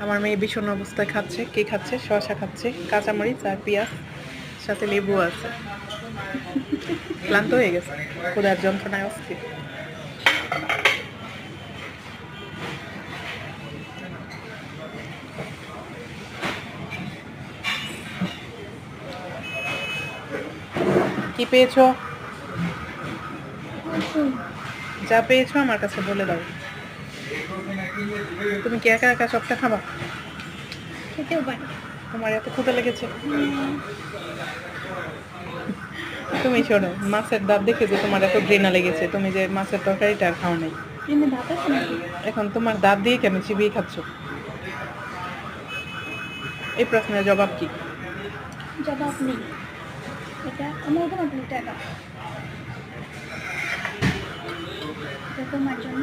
আমার মেয়ে বিষণ্ণ অবস্থায় খাচ্ছে। কি খাচ্ছে? শসা খাচ্ছে, কাঁচামরিচ আর পেঁয়াজ, সাথে লেবু আছে। ক্লান্ত হয়ে গেছে, ক্ষুধার যন্ত্রণায় অস্থির। কি পেয়েছো? যা পেয়েছো আমার কাছে বলে দাও। তুমি কি একা একা সবটা খাবা? খেতেও পারি। তোমার এত ক্ষুধা লেগেছে? তুমি শোনো, মাছের দাঁত দেখে যে তোমার এত ঘৃণা লেগেছে, তুমি যে মাছের তরকারিটা আর খাও নাই। এমনি দাঁত আছে নাকি? এখন তোমার দাঁত দিয়ে কেন চিবিয়ে খাচ্ছ? এই প্রশ্নের জবাব কি? জবাব নেই। এটা আমার তোমার টাকা। এটা তোমার জন্য।